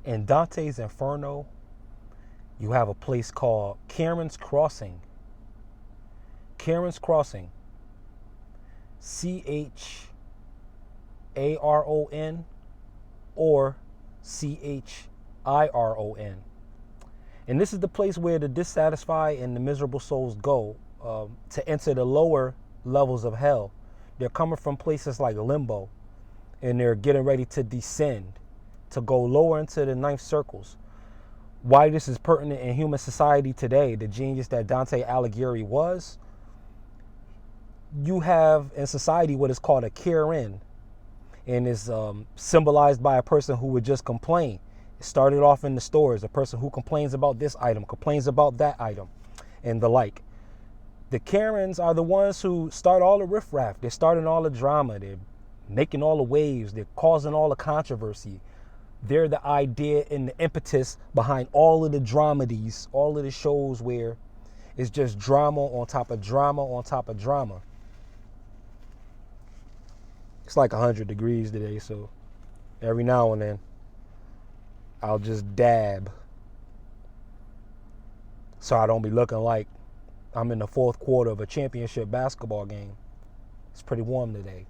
In Dante's Inferno, you have a place called Charon's Crossing. Charon's Crossing. Charon or Chiron. And this is the place where the dissatisfied and the miserable souls go to enter the lower levels of hell. They're coming from places like limbo, and they're getting ready to descend, to go lower into the ninth circles. Why this is pertinent in human society today, the genius that Dante Alighieri was, you have in society what is called a Charon, and is symbolized by a person who would just complain. It started off in the stores, a person who complains about this item, complains about that item, and the like. The Karens are the ones who start all the riffraff. They're starting all the drama. They're making all the waves. They're causing all the controversy. They're the idea and the impetus behind all of the dramedies, all of the shows where it's just drama on top of drama on top of drama. It's like 100 degrees today, so every now and then I'll just dab so I don't be looking like I'm in the fourth quarter of a championship basketball game. It's pretty warm today.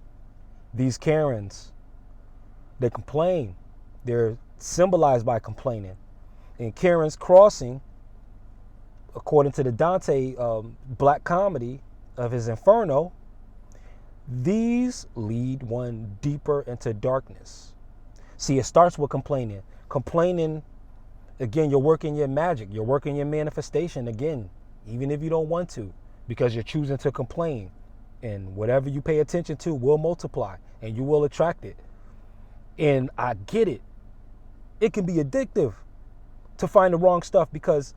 These Karens, they complain. They're symbolized by complaining. In Charon's Crossing, according to the Dante black comedy of his Inferno, these lead one deeper into darkness. See, it starts with complaining. Complaining, again, you're working your magic. You're working your manifestation again, even if you don't want to, because you're choosing to complain. And whatever you pay attention to will multiply, and you will attract it. And I get it. It can be addictive to find the wrong stuff, because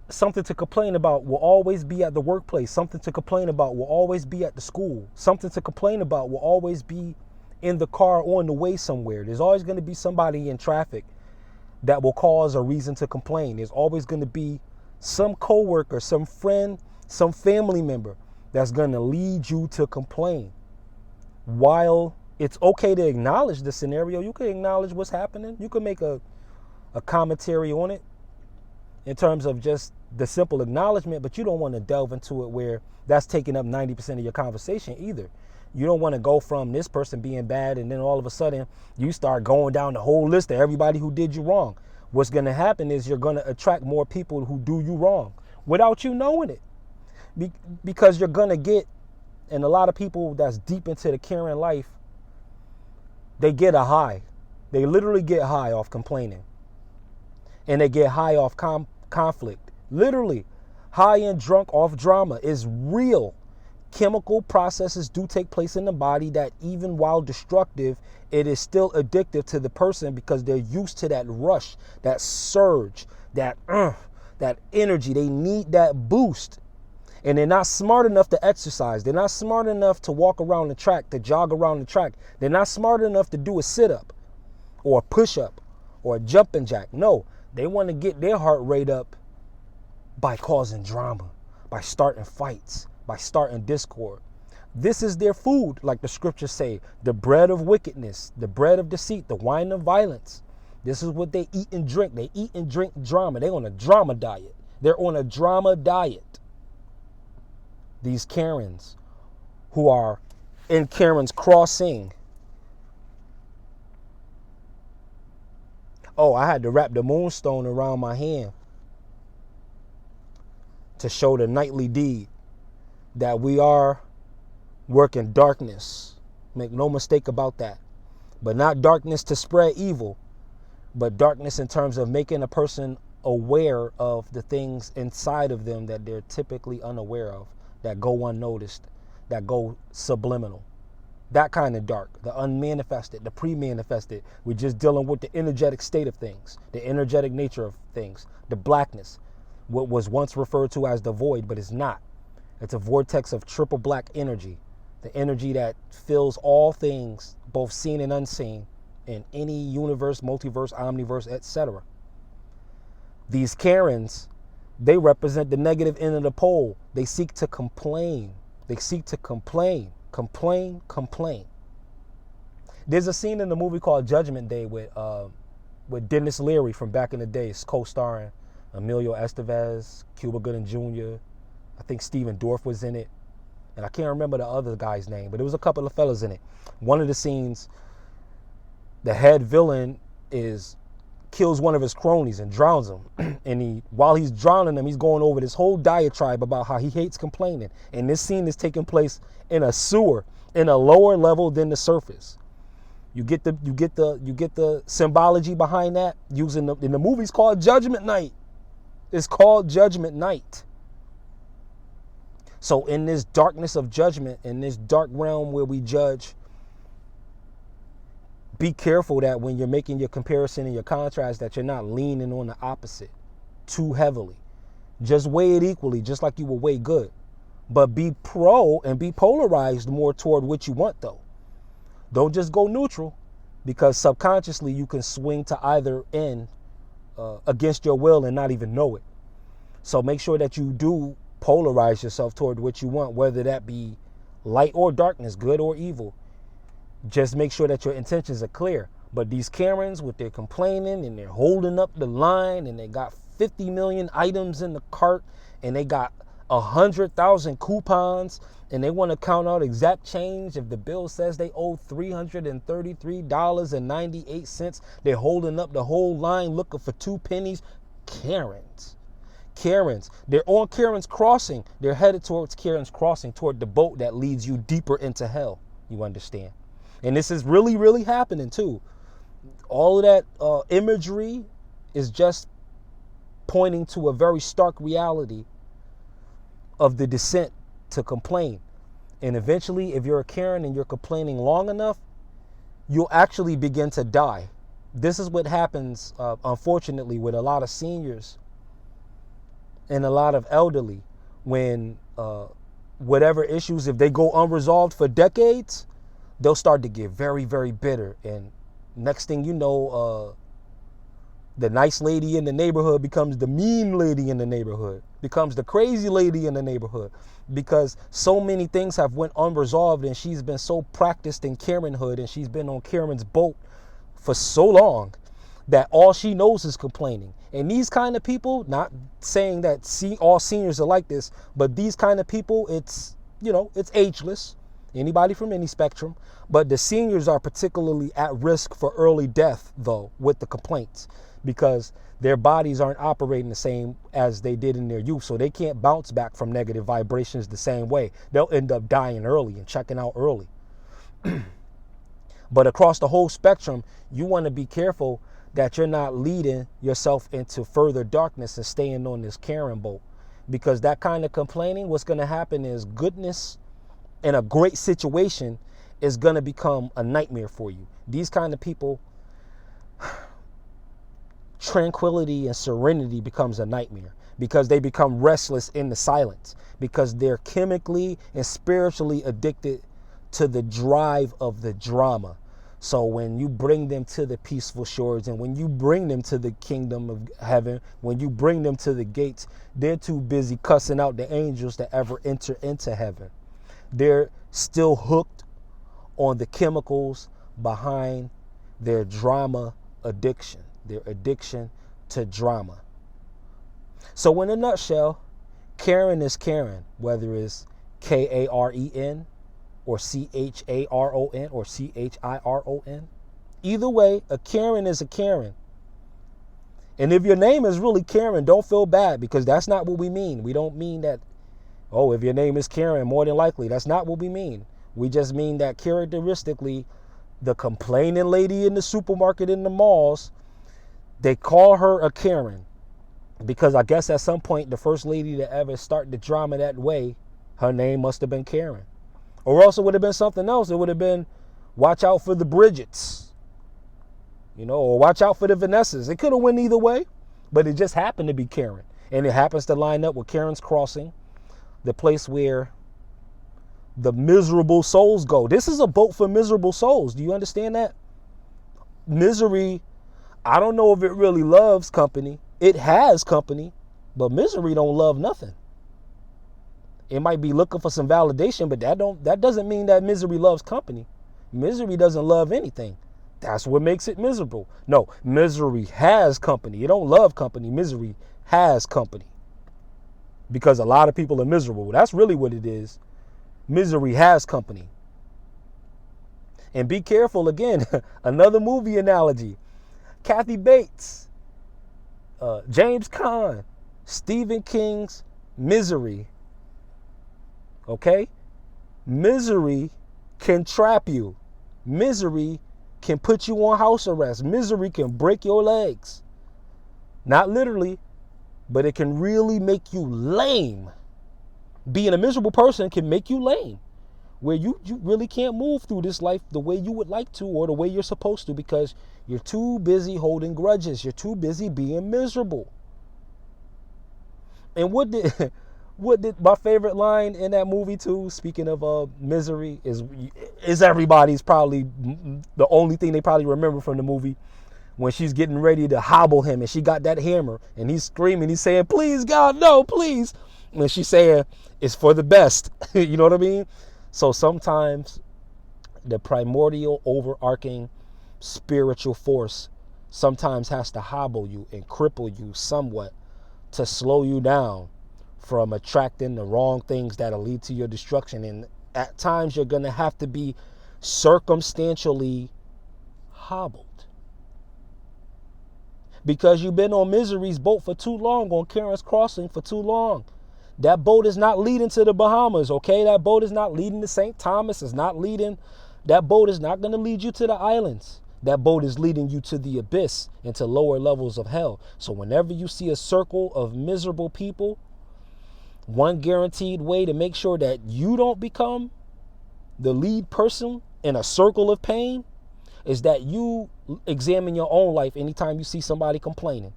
something to complain about will always be at the workplace. Something to complain about will always be at the school. Something to complain about will always be in the car on the way somewhere. There's always going to be somebody in traffic that will cause a reason to complain. There's always going to be some coworker, some friend, some family member that's going to lead you to complain. While it's okay to acknowledge the scenario, you can acknowledge what's happening. You can make a commentary on it in terms of just the simple acknowledgement, but you don't want to delve into it where that's taking up 90% of your conversation either. You don't want to go from this person being bad and then all of a sudden you start going down the whole list of everybody who did you wrong. What's going to happen is you're going to attract more people who do you wrong without you knowing it. Because you're going to get, and a lot of people that's deep into the Karen life, they get a high. They literally get high off complaining. And they get high off conflict. Literally, high and drunk off drama is real. Chemical processes do take place in the body that even while destructive, it is still addictive to the person because they're used to that rush, that surge, that energy. They need that boost. And they're not smart enough to exercise. They're not smart enough to walk around the track, to jog around the track. They're not smart enough to do a sit-up or a push-up or a jumping jack. No, they want to get their heart rate up by causing drama, by starting fights, by starting discord. This is their food, like the scriptures say, the bread of wickedness, the bread of deceit, the wine of violence. This is what they eat and drink. They eat and drink drama. They're on a drama diet. They're on a drama diet. These Karens who are in Charon's Crossing. Oh, I had to wrap the moonstone around my hand to show the nightly deed that we are working darkness. Make no mistake about that. But not darkness to spread evil, but darkness in terms of making a person aware of the things inside of them that they're typically unaware of, that go unnoticed, that go subliminal. That kind of dark, the unmanifested, the pre-manifested. We're just dealing with the energetic state of things, the energetic nature of things, the blackness, what was once referred to as the void, but it's not. It's a vortex of triple black energy, the energy that fills all things, both seen and unseen, in any universe, multiverse, omniverse, etc. These Karens, they represent the negative end of the pole. They seek to complain. They seek to complain. Complain. There's a scene in the movie called Judgment Day with with Dennis Leary from back in the days, co-starring Emilio Estevez, Cuba Gooding Jr. I think Stephen Dorff was in it. And I can't remember the other guy's name, but there was a couple of fellas in it. One of the scenes, the head villain kills one of his cronies and drowns him. And while he's drowning him, he's going over this whole diatribe about how he hates complaining. And this scene is taking place in a sewer, in a lower level than the surface. You get the symbology behind that using in the movie's called Judgment Night. It's called Judgment Night. So in this darkness of judgment, in this dark realm where we judge, be careful that when you're making your comparison and your contrast, that you're not leaning on the opposite too heavily. Just weigh it equally, just like you will weigh good. But be pro and be polarized more toward what you want, though. Don't just go neutral, because subconsciously you can swing to either end against your will and not even know it. So make sure that you do polarize yourself toward what you want, whether that be light or darkness, good or evil. Just make sure that your intentions are clear. But these Karens, with their complaining and they're holding up the line, and they got 50 million items in the cart, and they got 100,000 coupons, and they want to count out exact change. If the bill says they owe $333.98, they're holding up the whole line looking for 2 pennies. Karens. They're on Karen's Crossing. They're headed towards Karen's Crossing, toward the boat that leads you deeper into hell. You understand? And this is really, really happening too. All of that imagery is just pointing to a very stark reality of the descent to complain. And eventually, if you're a Karen and you're complaining long enough, you'll actually begin to die. This is what happens, unfortunately, with a lot of seniors and a lot of elderly, when whatever issues, if they go unresolved for decades, they'll start to get very, very bitter. And next thing you know, the nice lady in the neighborhood becomes the mean lady in the neighborhood, becomes the crazy lady in the neighborhood, because so many things have went unresolved, and she's been so practiced in Karenhood, and she's been on Karen's boat for so long that all she knows is complaining. And these kind of people, not saying that all seniors are like this, but these kind of people, it's ageless. Anybody from any spectrum. But the seniors are particularly at risk for early death, though, with the complaints, because their bodies aren't operating the same as they did in their youth. So they can't bounce back from negative vibrations the same way. They'll end up dying early and checking out early. But across the whole spectrum, you want to be careful that you're not leading yourself into further darkness and staying on this Karen boat. Because that kind of complaining, what's going to happen is goodness in a great situation is going to become a nightmare for you. These kind of people, tranquility and serenity becomes a nightmare, because they become restless in the silence, because they're chemically and spiritually addicted to the drive of the drama. So when you bring them to the peaceful shores, and when you bring them to the kingdom of heaven, when you bring them to the gates, they're too busy cussing out the angels to ever enter into heaven. They're still hooked on the chemicals behind their drama addiction, their addiction to drama. So in a nutshell, Karen is Karen, whether it's Karen or Charon or Chiron. Either way, a Karen is a Karen. And if your name is really Karen, don't feel bad, because that's not what we mean. We don't mean that, oh, if your name is Karen, more than likely. That's not what we mean. We just mean that characteristically, the complaining lady in the supermarket, in the malls, they call her a Karen. Because I guess at some point, the first lady to ever start the drama that way, her name must have been Karen. Or else it would have been something else. It would have been, watch out for the Bridgets. Or watch out for the Vanessas. It could have went either way, but it just happened to be Karen. And it happens to line up with Karen's Crossing, the place where the miserable souls go. This is a boat for miserable souls. Do you understand that? Misery, I don't know if it really loves company. It has company, but misery don't love nothing. It might be looking for some validation, but that doesn't mean that misery loves company. Misery doesn't love anything. That's what makes it miserable. No, misery has company. It don't love company. Misery has company. Because a lot of people are miserable. That's really what it is. Misery has company. And be careful again. Another movie analogy. Kathy Bates, James Caan, Stephen King's Misery. Okay? Misery can trap you. Misery can put you on house arrest. Misery can break your legs. Not literally, but it can really make you lame. Being a miserable person can make you lame, where you really can't move through this life the way you would like to or the way you're supposed to, because you're too busy holding grudges. You're too busy being miserable. And what did my favorite line in that movie too, speaking of misery, is everybody's probably the only thing they probably remember from the movie, when she's getting ready to hobble him and she got that hammer and he's screaming, he's saying, please God, no, please. And she's saying, it's for the best. You know what I mean? So sometimes the primordial overarching spiritual force sometimes has to hobble you and cripple you somewhat to slow you down from attracting the wrong things that'll lead to your destruction. And at times you're going to have to be circumstantially hobbled. Because you've been on misery's boat for too long, on Charon's crossing for too long. That boat is not leading to the Bahamas, okay? That boat is not leading to St. Thomas. It's not leading. That boat is not going to lead you to the islands. That boat is leading you to the abyss and to lower levels of hell. So whenever you see a circle of miserable people, one guaranteed way to make sure that you don't become the lead person in a circle of pain is that you examine your own life anytime you see somebody complaining.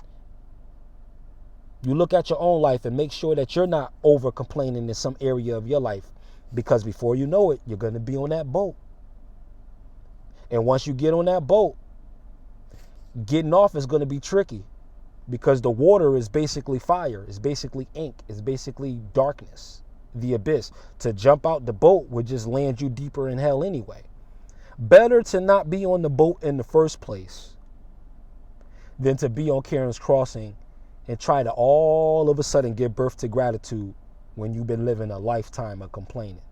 You look at your own life and make sure that you're not over complaining in some area of your life, because before you know it, you're going to be on that boat. And once you get on that boat, getting off is going to be tricky, because the water is basically fire. It's basically ink. It's basically darkness, the abyss. To jump out the boat would just land you deeper in hell anyway. Better to not be on the boat in the first place than to be on Charon's crossing and try to all of a sudden give birth to gratitude when you've been living a lifetime of complaining.